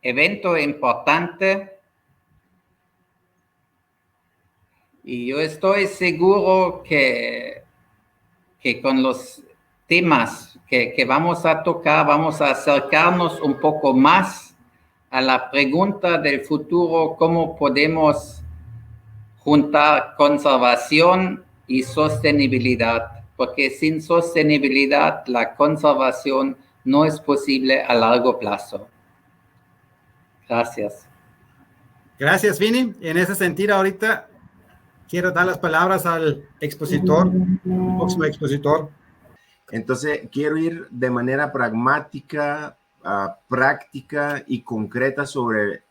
evento importante y yo estoy seguro que con los temas que vamos a tocar, vamos a acercarnos un poco más a la pregunta del futuro, cómo podemos juntar conservación y sostenibilidad, porque sin sostenibilidad la conservación no es posible a largo plazo. Gracias. Gracias, Vini. En ese sentido, ahorita quiero dar las palabras al expositor, el próximo expositor. Entonces, quiero ir de manera pragmática, práctica y concreta sobre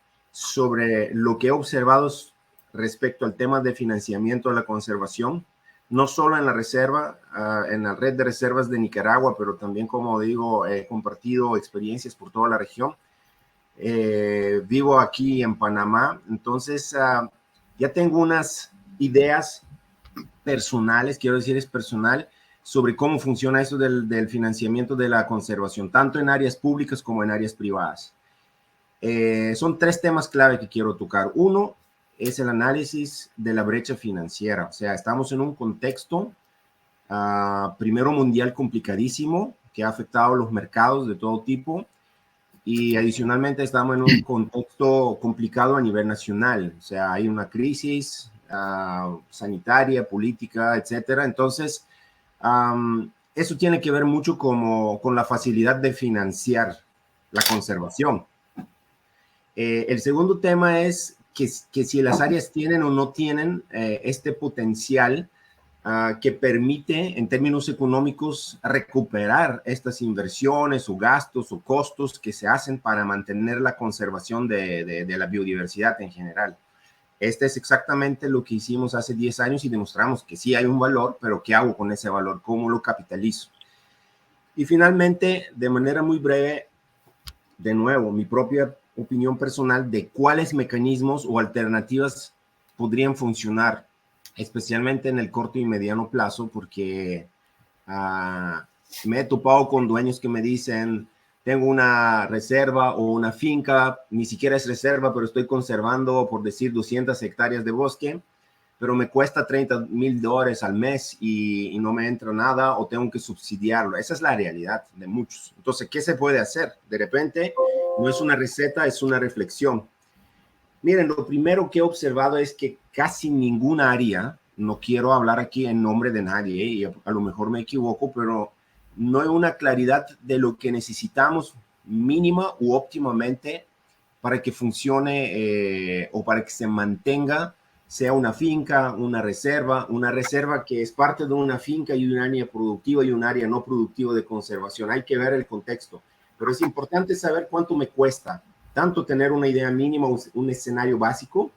lo que he observado respecto al tema de financiamiento de la conservación, no solo en la reserva, en la red de reservas de Nicaragua, pero también, como digo, he compartido experiencias por toda la región. Vivo aquí en Panamá, entonces ya tengo unas ideas personales, quiero decir es personal, sobre cómo funciona eso del financiamiento de la conservación, tanto en áreas públicas como en áreas privadas. Son tres temas clave que quiero tocar. Uno es el análisis de la brecha financiera, o sea, estamos en un contexto primero mundial complicadísimo que ha afectado los mercados de todo tipo, y adicionalmente estamos en un contexto complicado a nivel nacional, o sea, hay una crisis sanitaria, política, etcétera. Entonces, eso tiene que ver mucho con la facilidad de financiar la conservación. El segundo tema es que si las áreas tienen o no tienen este potencial que permite, en términos económicos, recuperar estas inversiones o gastos o costos que se hacen para mantener la conservación de la biodiversidad en general. Este es exactamente lo que hicimos hace 10 años y demostramos que sí hay un valor, pero ¿qué hago con ese valor? ¿Cómo lo capitalizo? Y finalmente, de manera muy breve, de nuevo, mi propia opinión personal de cuáles mecanismos o alternativas podrían funcionar, especialmente en el corto y mediano plazo, porque me he topado con dueños que me dicen, tengo una reserva o una finca, ni siquiera es reserva, pero estoy conservando, por decir, 200 hectáreas de bosque, pero me cuesta $30,000 al mes y no me entra nada o tengo que subsidiarlo. Esa es la realidad de muchos. Entonces, ¿qué se puede hacer? De repente, no es una receta, es una reflexión. Miren, lo primero que he observado es que casi ninguna área, no quiero hablar aquí en nombre de nadie, y a lo mejor me equivoco, pero no hay una claridad de lo que necesitamos mínima u óptimamente para que funcione o para que se mantenga, sea una finca, una reserva que es parte de una finca y un área productiva y un área no productiva de conservación. Hay que ver el contexto, pero es importante saber cuánto me cuesta tanto tener una idea mínima, un escenario básico,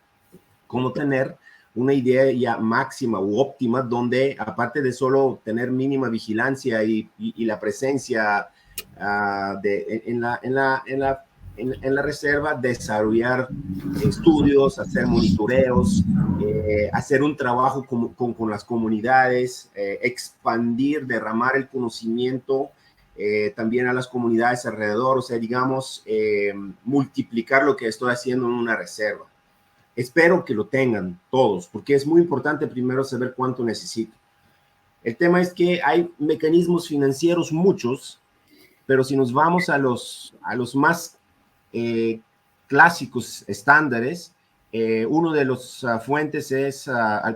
como tener una idea ya máxima u óptima, donde aparte de solo tener mínima vigilancia y la presencia en la reserva, desarrollar estudios, hacer monitoreos, hacer un trabajo con las comunidades, expandir, derramar el conocimiento también a las comunidades alrededor, o sea, digamos, multiplicar lo que estoy haciendo en una reserva. Espero que lo tengan todos, porque es muy importante primero saber cuánto necesito. El tema es que hay mecanismos financieros muchos, pero si nos vamos a los más clásicos, estándares, uno de los fuentes es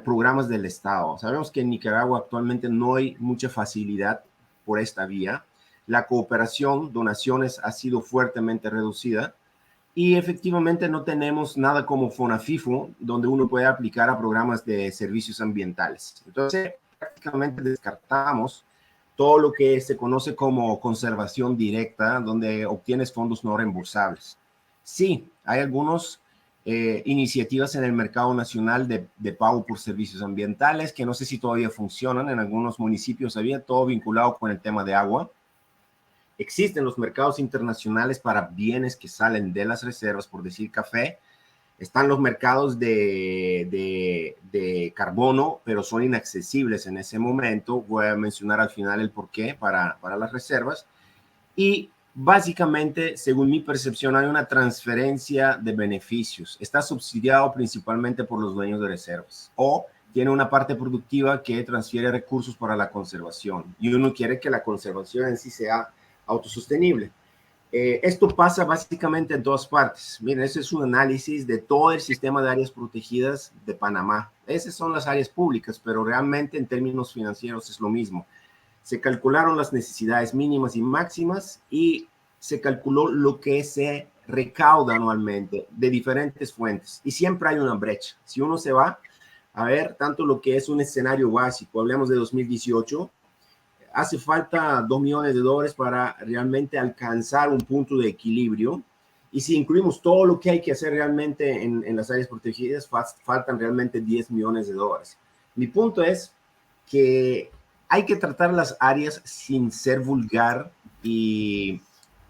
programas del Estado. Sabemos que en Nicaragua actualmente no hay mucha facilidad por esta vía. La cooperación, donaciones ha sido fuertemente reducida y efectivamente no tenemos nada como FONAFIFO donde uno puede aplicar a programas de servicios ambientales. Entonces, prácticamente descartamos todo lo que se conoce como conservación directa, donde obtienes fondos no reembolsables. Sí, hay algunas iniciativas en el mercado nacional de pago por servicios ambientales que no sé si todavía funcionan. En algunos municipios había todo vinculado con el tema de agua. Existen los mercados internacionales para bienes que salen de las reservas, por decir café. Están los mercados de carbono, pero son inaccesibles en ese momento. Voy a mencionar al final el porqué para las reservas. Y Básicamente, según mi percepción, hay una transferencia de beneficios. Está subsidiado principalmente por los dueños de reservas o tiene una parte productiva que transfiere recursos para la conservación y uno quiere que la conservación en sí sea autosostenible. Esto pasa básicamente en dos partes. Miren, ese es un análisis de todo el sistema de áreas protegidas de Panamá. Esas son las áreas públicas, pero realmente en términos financieros es lo mismo. Se calcularon las necesidades mínimas y máximas y se calculó lo que se recauda anualmente de diferentes fuentes. Y siempre hay una brecha. Si uno se va a ver tanto lo que es un escenario básico, hablemos de 2018, hace falta $2 millones para realmente alcanzar un punto de equilibrio. Y si incluimos todo lo que hay que hacer realmente en las áreas protegidas, faltan realmente $10 millones. Mi punto es que hay que tratar las áreas sin ser vulgar y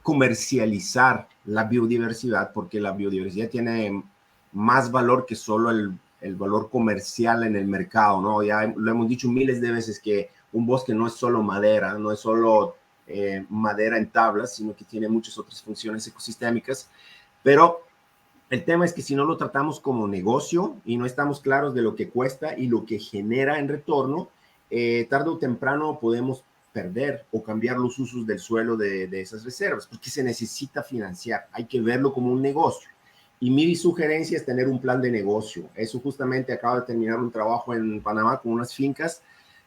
comercializar la biodiversidad, porque la biodiversidad tiene más valor que solo el valor comercial en el mercado, ¿no? Ya lo hemos dicho miles de veces que un bosque no es solo madera, no es solo madera en tablas, sino que tiene muchas otras funciones ecosistémicas, pero el tema es que si no lo tratamos como negocio y no estamos claros de lo que cuesta y lo que genera en retorno, tarde o temprano podemos perder o cambiar los usos del suelo de esas reservas, porque se necesita financiar, hay que verlo como un negocio. Y mi sugerencia es tener un plan de negocio. Eso justamente acaba de terminar un trabajo en Panamá con unas fincas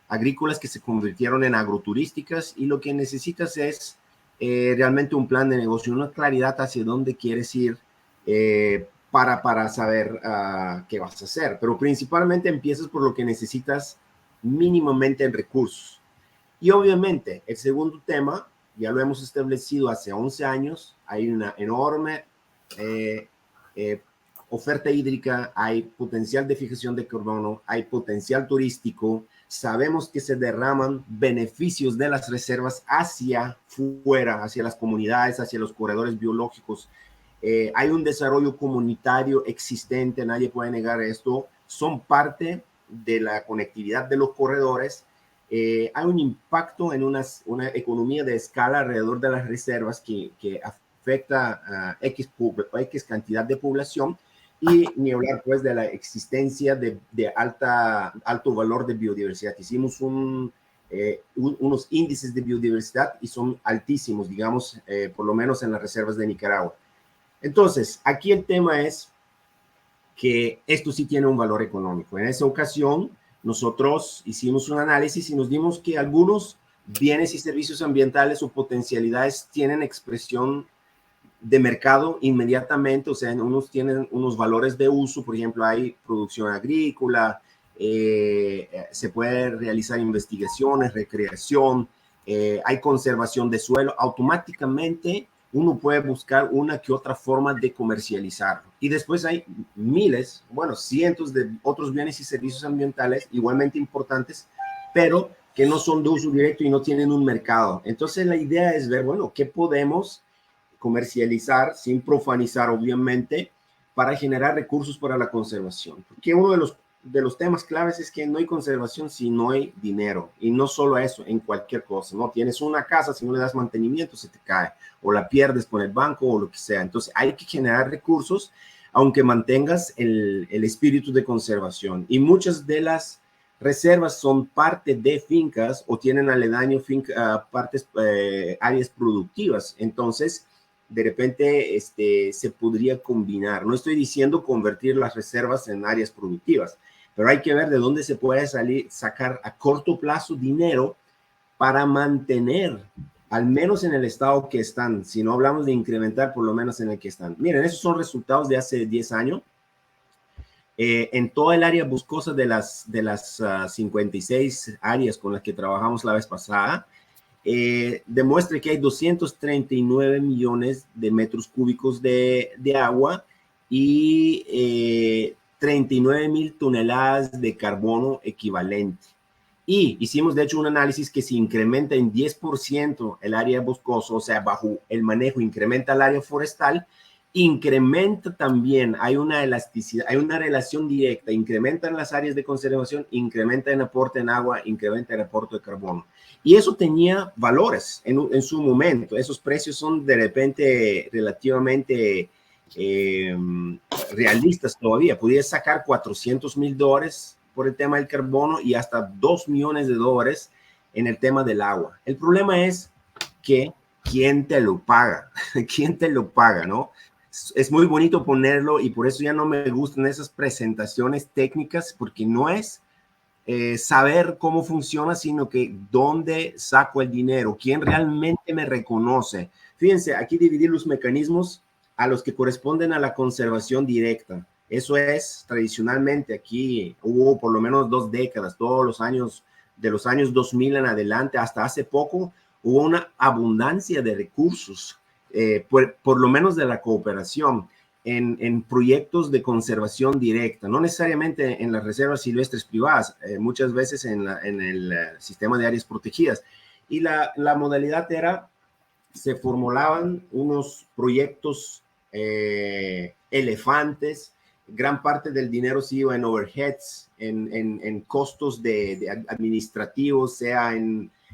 agrícolas que se convirtieron en agroturísticas y lo que necesitas es realmente un plan de negocio, una claridad hacia dónde quieres ir para saber qué vas a hacer. Pero principalmente empiezas por lo que necesitas mínimamente en recursos. Y obviamente el segundo tema, ya lo hemos establecido hace 11 años, hay una enorme oferta hídrica, hay potencial de fijación de carbono, hay potencial turístico, sabemos que se derraman beneficios de las reservas hacia fuera, hacia las comunidades, hacia los corredores biológicos. Hay un desarrollo comunitario existente, nadie puede negar esto, son parte de la conectividad de los corredores. Hay un impacto en una economía de escala alrededor de las reservas que afecta a X cantidad de población y ni hablar pues de la existencia de alto valor de biodiversidad. Hicimos unos índices de biodiversidad y son altísimos, digamos, por lo menos en las reservas de Nicaragua. Entonces, aquí el tema es que esto sí tiene un valor económico. En esa ocasión, nosotros hicimos un análisis y nos dimos que algunos bienes y servicios ambientales o potencialidades tienen expresión de mercado inmediatamente, o sea, unos tienen unos valores de uso, por ejemplo, hay producción agrícola, se puede realizar investigaciones, recreación, hay conservación de suelo, automáticamente uno puede buscar una que otra forma de comercializarlo. Y después hay miles, bueno, cientos de otros bienes y servicios ambientales igualmente importantes, pero que no son de uso directo y no tienen un mercado. Entonces la idea es ver, bueno, ¿qué podemos comercializar sin profanizar, obviamente, para generar recursos para la conservación? Porque uno de los temas claves es que no hay conservación si no hay dinero. Y no solo eso, en cualquier cosa, ¿no? Tienes una casa, si no le das mantenimiento, se te cae. O la pierdes con el banco o lo que sea. Entonces, hay que generar recursos, aunque mantengas el espíritu de conservación. Y muchas de las reservas son parte de fincas o tienen aledaño áreas productivas. Entonces, de repente se podría combinar. No estoy diciendo convertir las reservas en áreas productivas, pero hay que ver de dónde se puede sacar a corto plazo dinero para mantener, al menos en el estado que están, si no hablamos de incrementar, por lo menos en el que están. Miren, esos son resultados de hace 10 años. En toda el área boscosa de las 56 áreas con las que trabajamos la vez pasada, demuestra que hay 239 millones de metros cúbicos de agua y 39,000 toneladas de carbono equivalente. Y hicimos, de hecho, un análisis que si incrementa en 10% el área boscosa, o sea, bajo el manejo incrementa el área forestal, incrementa también, hay una elasticidad, hay una relación directa, incrementa en las áreas de conservación, incrementa en aporte en agua, incrementa en aporte de carbono. Y eso tenía valores en su momento. Esos precios son de repente relativamente realistas todavía. Podías sacar $400,000 por el tema del carbono y hasta $2 millones en el tema del agua. El problema es que ¿quién te lo paga? ¿Quién te lo paga, no? Es muy bonito ponerlo y por eso ya no me gustan esas presentaciones técnicas, porque no es saber cómo funciona, sino que dónde saco el dinero, quién realmente me reconoce. Fíjense, aquí dividir los mecanismos a los que corresponden a la conservación directa. Eso es, tradicionalmente aquí hubo por lo menos 2 décadas, todos los años, de los años 2000 en adelante, hasta hace poco, hubo una abundancia de recursos, por lo menos de la cooperación, en proyectos de conservación directa, no necesariamente en las reservas silvestres privadas, muchas veces en el sistema de áreas protegidas. Y la modalidad era, se formulaban unos proyectos elefantes, gran parte del dinero se iba en overheads, en costos de administrativos, sea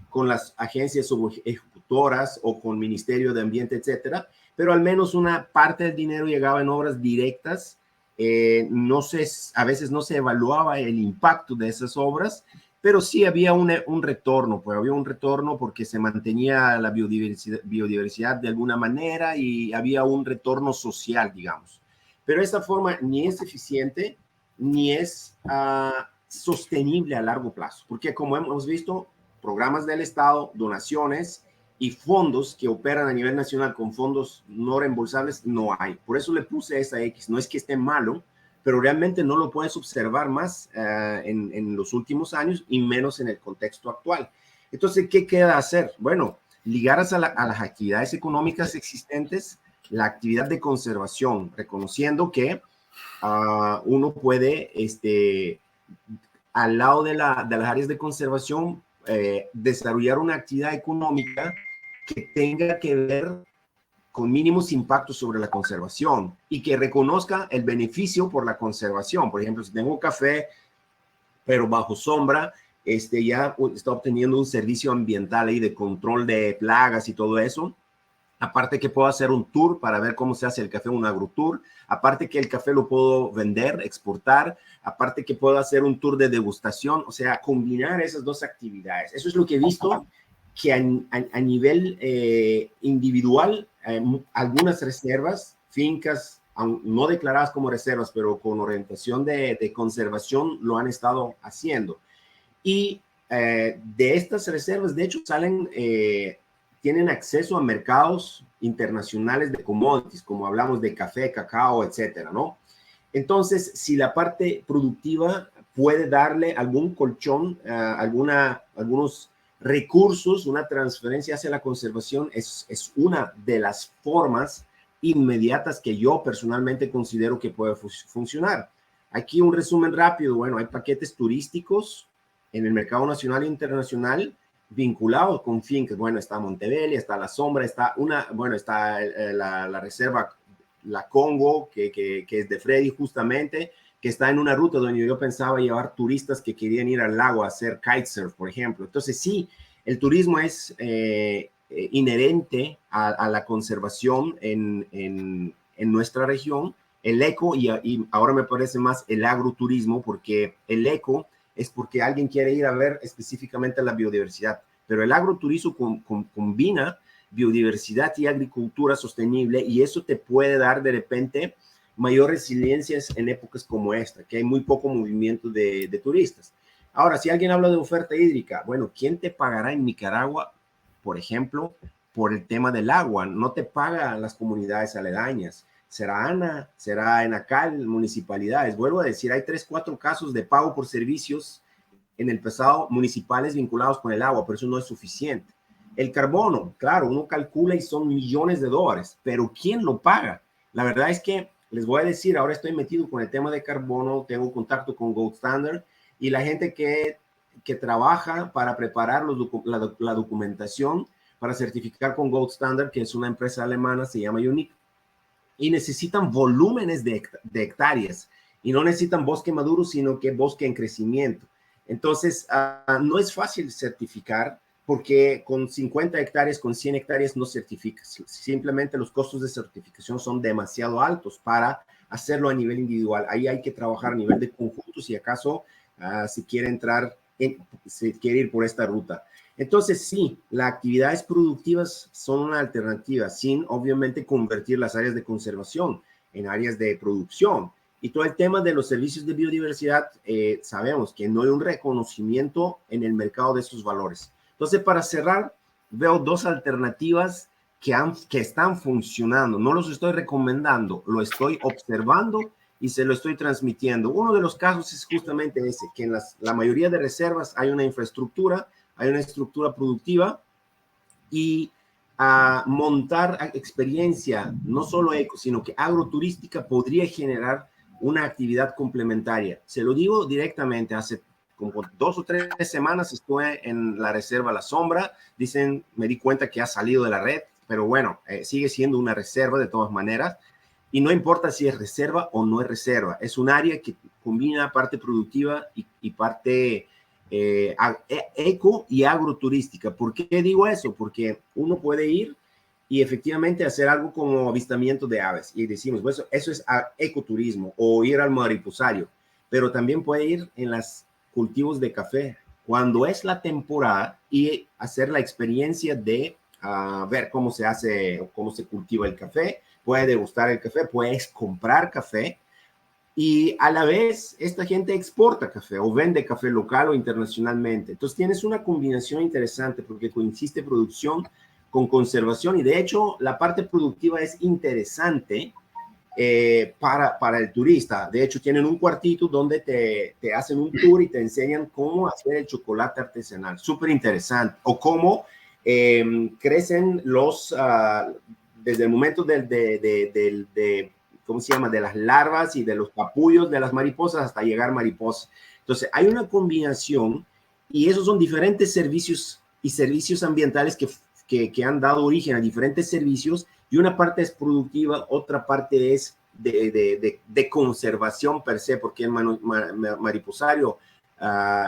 con las agencias ejecutoras o con Ministerio de Ambiente, etcétera, pero al menos una parte del dinero llegaba en obras directas. A veces no se evaluaba el impacto de esas obras, pero sí había un retorno, pues había un retorno porque se mantenía la biodiversidad de alguna manera y había un retorno social, digamos. Pero esta forma ni es eficiente ni es sostenible a largo plazo, porque como hemos visto, programas del Estado, donaciones y fondos que operan a nivel nacional con fondos no reembolsables no hay. Por eso le puse esa X. No es que esté malo, pero realmente no lo puedes observar más en los últimos años y menos en el contexto actual. Entonces, ¿qué queda hacer? Bueno, ligadas a las actividades económicas existentes, la actividad de conservación, reconociendo que uno puede, al lado de las áreas de conservación, desarrollar una actividad económica que tenga que ver con mínimos impactos sobre la conservación y que reconozca el beneficio por la conservación. Por ejemplo, si tengo café, pero bajo sombra, ya está obteniendo un servicio ambiental ahí de control de plagas y todo eso. Aparte que puedo hacer un tour para ver cómo se hace el café, un agrotour. Aparte que el café lo puedo vender, exportar. Aparte que puedo hacer un tour de degustación. O sea, combinar esas dos actividades. Eso es lo que he visto que a nivel individual, algunas reservas, fincas, no declaradas como reservas, pero con orientación de conservación, lo han estado haciendo. Y de estas reservas, de hecho, tienen acceso a mercados internacionales de commodities, como hablamos de café, cacao, etcétera, ¿no? Entonces, si la parte productiva puede darle algún colchón, algunos recursos, una transferencia hacia la conservación, es una de las formas inmediatas que yo personalmente considero que puede funcionar. Aquí un resumen rápido. Bueno, hay paquetes turísticos en el mercado nacional e internacional vinculados con fincas. Bueno, está Montebello, está La Sombra, está la reserva La Congo, que es de Freddy justamente, que está en una ruta donde yo pensaba llevar turistas que querían ir al lago a hacer kitesurf, por ejemplo. Entonces sí, el turismo es inherente a la conservación en nuestra región, el eco y ahora me parece más el agroturismo, porque el eco es porque alguien quiere ir a ver específicamente la biodiversidad, pero el agroturismo combina biodiversidad y agricultura sostenible y eso te puede dar de repente mayor resiliencia en épocas como esta, que hay muy poco movimiento de turistas. Ahora, si alguien habla de oferta hídrica, bueno, ¿quién te pagará en Nicaragua, por ejemplo, por el tema del agua? No te pagan las comunidades aledañas. Será ANA, será ENACAL, municipalidades. Vuelvo a decir, hay 3, 4 casos de pago por servicios en el pasado municipales vinculados con el agua, pero eso no es suficiente. El carbono, claro, uno calcula y son millones de dólares, pero ¿quién lo paga? La verdad es que les voy a decir, ahora estoy metido con el tema de carbono, tengo contacto con Gold Standard y la gente que trabaja para preparar la documentación para certificar con Gold Standard, que es una empresa alemana, se llama UNIC. y necesitan volúmenes de hectáreas y no necesitan bosque maduro, sino que bosque en crecimiento. Entonces, no es fácil certificar porque con 50 hectáreas, con 100 hectáreas no certificas. Simplemente los costos de certificación son demasiado altos para hacerlo a nivel individual. Ahí hay que trabajar a nivel de conjunto si acaso se quiere entrar, se quiere ir por esta ruta. Entonces, sí, las actividades productivas son una alternativa, sin obviamente convertir las áreas de conservación en áreas de producción. Y todo el tema de los servicios de biodiversidad, sabemos que no hay un reconocimiento en el mercado de esos valores. Entonces, para cerrar, veo dos alternativas que están funcionando. No los estoy recomendando, lo estoy observando y se lo estoy transmitiendo. Uno de los casos es justamente ese, que en la mayoría de reservas hay una infraestructura, hay una estructura productiva y montar experiencia, no solo eco, sino que agroturística podría generar una actividad complementaria. Se lo digo directamente, hace como 2 o 3 semanas estuve en la reserva La Sombra, dicen, me di cuenta que ha salido de la red, pero bueno, sigue siendo una reserva de todas maneras, y no importa si es reserva o no es reserva, es un área que combina parte productiva y parte eco y agroturística. ¿Por qué digo eso? Porque uno puede ir y efectivamente hacer algo como avistamiento de aves y decimos, pues eso es ecoturismo, o ir al mariposario, pero también puede ir en los cultivos de café cuando es la temporada y hacer la experiencia de ver cómo se hace, cómo se cultiva el café, puede degustar el café, puedes comprar café. Y a la vez, esta gente exporta café o vende café local o internacionalmente. Entonces, tienes una combinación interesante porque coincide producción con conservación. Y de hecho, la parte productiva es interesante para el turista. De hecho, tienen un cuartito donde te hacen un tour y te enseñan cómo hacer el chocolate artesanal. Súper interesante. O cómo crecen desde el momento ¿cómo se llama? De las larvas y de los capullos de las mariposas hasta llegar mariposas. Entonces, hay una combinación y esos son diferentes servicios y servicios ambientales que han dado origen a diferentes servicios y una parte es productiva, otra parte es de conservación per se, porque el mariposario,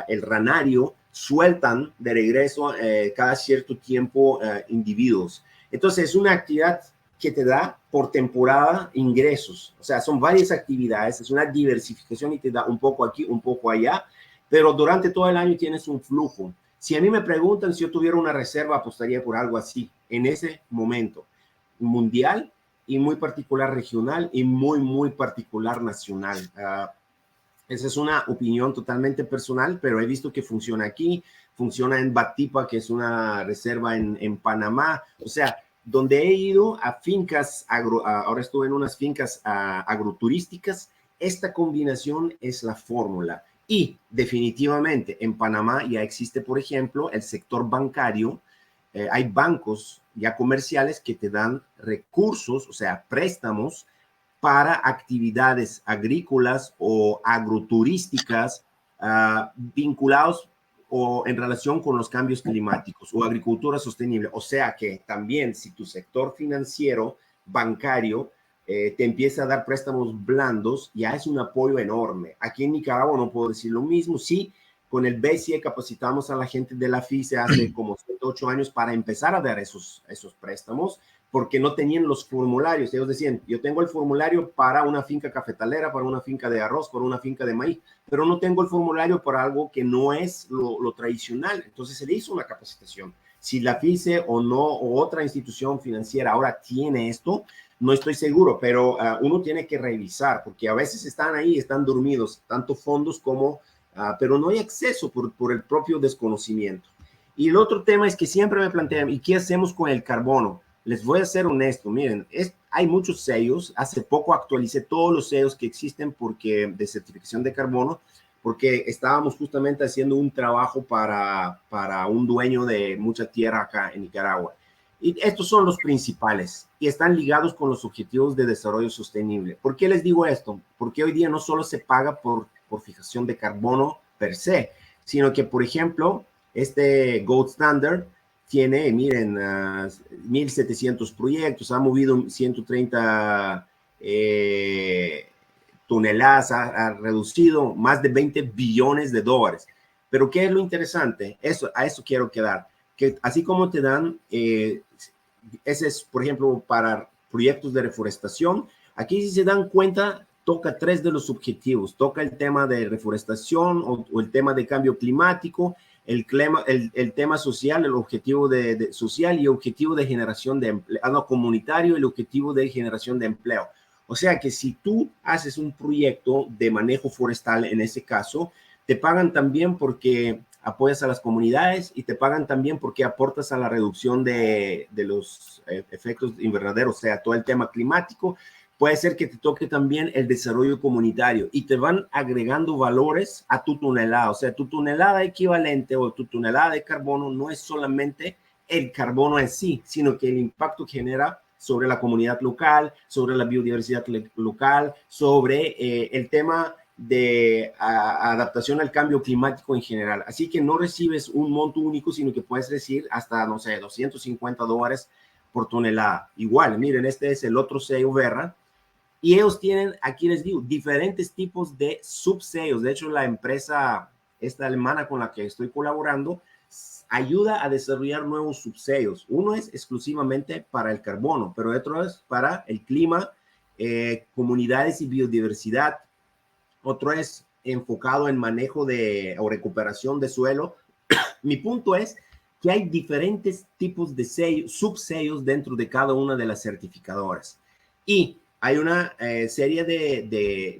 el ranario, sueltan de regreso cada cierto tiempo individuos. Entonces, es una actividad que te da por temporada ingresos. O sea, son varias actividades, es una diversificación y te da un poco aquí, un poco allá, pero durante todo el año tienes un flujo. Si a mí me preguntan si yo tuviera una reserva, apostaría por algo así, en ese momento, mundial y muy particular regional y muy particular nacional. Esa es una opinión totalmente personal, pero he visto que funciona aquí, funciona en Batipa, que es una reserva en Panamá, o sea, donde he ido a fincas, ahora estuve en unas fincas agroturísticas, esta combinación es la fórmula. Y definitivamente en Panamá ya existe, por ejemplo, el sector bancario. Hay bancos ya comerciales que te dan recursos, o sea, préstamos para actividades agrícolas o agroturísticas vinculados o en relación con los cambios climáticos o agricultura sostenible. O sea que también si tu sector financiero, bancario, te empieza a dar préstamos blandos, ya es un apoyo enorme. Aquí en Nicaragua no puedo decir lo mismo. Sí, con el BCE capacitamos a la gente de la FICE hace como 7, 8 años para empezar a dar esos préstamos, porque no tenían los formularios. Ellos decían, yo tengo el formulario para una finca cafetalera, para una finca de arroz, para una finca de maíz, pero no tengo el formulario para algo que no es lo tradicional. Entonces se le hizo una capacitación. Si la FICE o no, o otra institución financiera ahora tiene esto, no estoy seguro, pero uno tiene que revisar, porque a veces están ahí, están dormidos, tanto fondos como, pero no hay acceso por el propio desconocimiento. Y el otro tema es que siempre me plantean, ¿y qué hacemos con el carbono? Les voy a ser honesto, miren, hay muchos sellos, hace poco actualicé todos los sellos que existen de certificación de carbono, porque estábamos justamente haciendo un trabajo para un dueño de mucha tierra acá en Nicaragua. Y estos son los principales y están ligados con los objetivos de desarrollo sostenible. ¿Por qué les digo esto? Porque hoy día no solo se paga por fijación de carbono per se, sino que, por ejemplo, este Gold Standard tiene, miren, 1,700 proyectos, ha movido 130 toneladas, ha reducido más de 20 billones de dólares. Pero ¿qué es lo interesante? A eso quiero quedar. Que así como te dan, ese es, por ejemplo, para proyectos de reforestación, aquí si se dan cuenta, toca 3 de los objetivos. Toca el tema de reforestación o el tema de cambio climático, el tema social, el objetivo social y el objetivo de generación de empleo, comunitario, el objetivo de generación de empleo. O sea que si tú haces un proyecto de manejo forestal, en ese caso, te pagan también porque apoyas a las comunidades y te pagan también porque aportas a la reducción de los efectos invernaderos, o sea, todo el tema climático. Puede ser que te toque también el desarrollo comunitario y te van agregando valores a tu tonelada. O sea, tu tonelada equivalente o tu tonelada de carbono no es solamente el carbono en sí, sino que el impacto que genera sobre la comunidad local, sobre la biodiversidad local, sobre el tema de adaptación al cambio climático en general. Así que no recibes un monto único, sino que puedes recibir hasta, no sé, $250 por tonelada. Igual, miren, este es el otro sello Verra. Y ellos tienen, aquí les digo, diferentes tipos de subsellos. De hecho, la empresa esta alemana con la que estoy colaborando ayuda a desarrollar nuevos subsellos. Uno es exclusivamente para el carbono, pero otro es para el clima, comunidades y biodiversidad. Otro es enfocado en manejo o recuperación de suelo. Mi punto es que hay diferentes tipos de subsellos dentro de cada una de las certificadoras. Y hay una serie de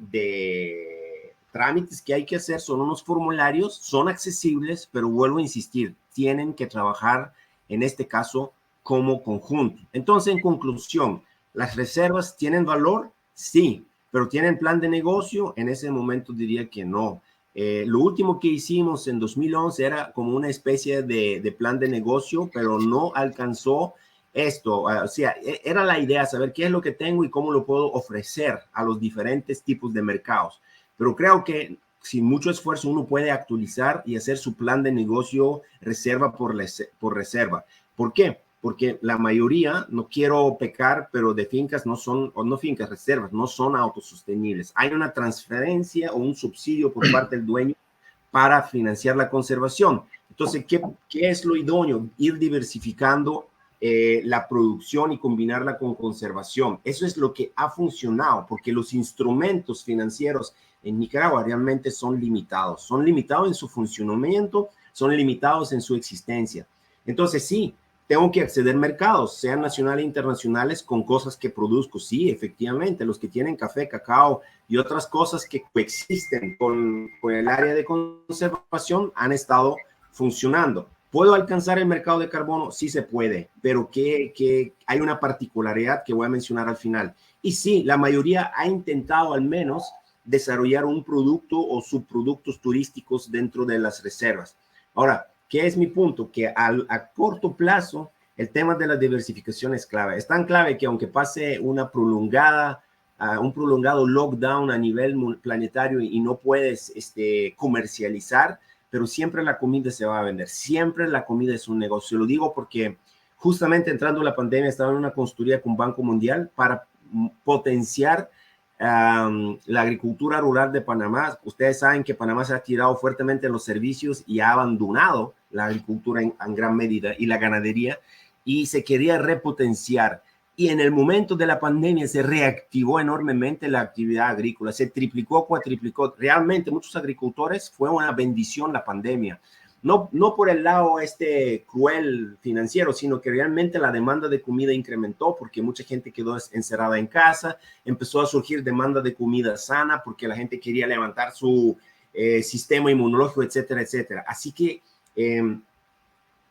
trámites que hay que hacer, son unos formularios, son accesibles, pero vuelvo a insistir, tienen que trabajar en este caso como conjunto. Entonces, en conclusión, ¿las reservas tienen valor? Sí, pero ¿tienen plan de negocio? En ese momento diría que no. Lo último que hicimos en 2011 era como una especie de plan de negocio, pero no alcanzó esto. O sea, era la idea saber qué es lo que tengo y cómo lo puedo ofrecer a los diferentes tipos de mercados. Pero creo que sin mucho esfuerzo uno puede actualizar y hacer su plan de negocio reserva por reserva. ¿Por qué? Porque la mayoría, no quiero pecar, pero de fincas no son, o no fincas, reservas, no son autosostenibles. Hay una transferencia o un subsidio por parte del dueño para financiar la conservación. Entonces, ¿qué es lo idóneo? Ir diversificando la producción y combinarla con conservación. Eso es lo que ha funcionado, porque los instrumentos financieros en Nicaragua realmente son limitados en su funcionamiento, son limitados en su existencia. Entonces, sí, tengo que acceder a mercados, sean nacionales e internacionales, con cosas que produzco. Sí, efectivamente, los que tienen café, cacao y otras cosas que coexisten con el área de conservación han estado funcionando. ¿Puedo alcanzar el mercado de carbono? Sí se puede, pero que hay una particularidad que voy a mencionar al final. Y sí, la mayoría ha intentado al menos desarrollar un producto o subproductos turísticos dentro de las reservas. Ahora, ¿qué es mi punto? Que a corto plazo el tema de la diversificación es clave. Es tan clave que aunque pase un prolongado lockdown a nivel planetario y no puedes comercializar, pero siempre la comida se va a vender. Siempre la comida es un negocio. Lo digo porque justamente entrando la pandemia estaba en una consultoría con Banco Mundial para potenciar la agricultura rural de Panamá. Ustedes saben que Panamá se ha tirado fuertemente en los servicios y ha abandonado la agricultura en gran medida y la ganadería, y se quería repotenciar. Y en el momento de la pandemia se reactivó enormemente la actividad agrícola, se triplicó, cuatriplicó. Realmente muchos agricultores, fue una bendición la pandemia. No por el lado cruel financiero, sino que realmente la demanda de comida incrementó porque mucha gente quedó encerrada en casa, empezó a surgir demanda de comida sana porque la gente quería levantar su sistema inmunológico, etcétera, etcétera. Así que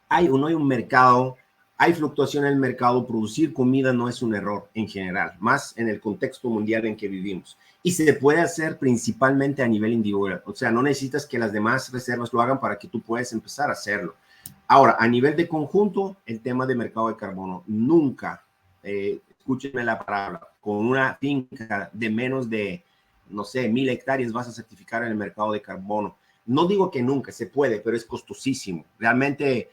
hay un mercado, hay fluctuación en el mercado, producir comida no es un error en general, más en el contexto mundial en que vivimos. Y se puede hacer principalmente a nivel individual, o sea, no necesitas que las demás reservas lo hagan para que tú puedas empezar a hacerlo. Ahora, a nivel de conjunto, el tema de mercado de carbono, nunca, escúchenme la palabra, con una finca de menos de, no sé, 1,000 hectáreas vas a certificar en el mercado de carbono. No digo que nunca, se puede, pero es costosísimo. Realmente,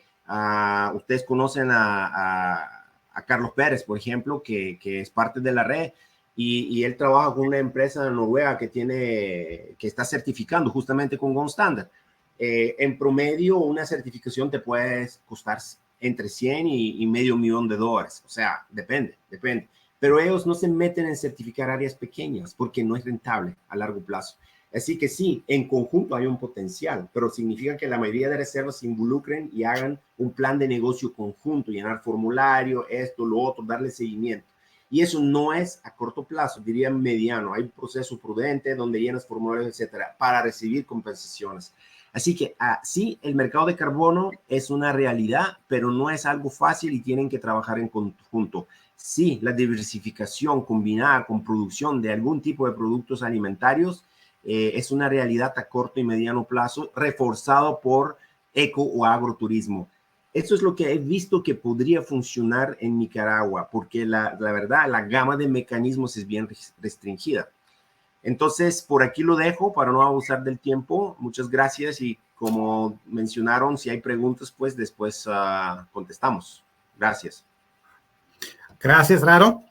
ustedes conocen a Carlos Pérez, por ejemplo, que es parte de la red. y él trabaja con una empresa noruega que está certificando justamente con Gold Standard. En promedio, una certificación te puede costar entre 100 y $500,000. O sea, depende. Pero ellos no se meten en certificar áreas pequeñas porque no es rentable a largo plazo. Así que sí, en conjunto hay un potencial, pero significa que la mayoría de reservas se involucren y hagan un plan de negocio conjunto, llenar formulario, esto, lo otro, darle seguimiento. Y eso no es a corto plazo, diría mediano. Hay un proceso prudente donde llenas formularios, etcétera, para recibir compensaciones. Así que sí, el mercado de carbono es una realidad, pero no es algo fácil y tienen que trabajar en conjunto. Sí, la diversificación combinada con producción de algún tipo de productos alimentarios es una realidad a corto y mediano plazo, reforzado por eco o agroturismo. Eso es lo que he visto que podría funcionar en Nicaragua, porque la verdad, la gama de mecanismos es bien restringida. Entonces, por aquí lo dejo para no abusar del tiempo. Muchas gracias y como mencionaron, si hay preguntas, pues después contestamos. Gracias. Gracias, Raro.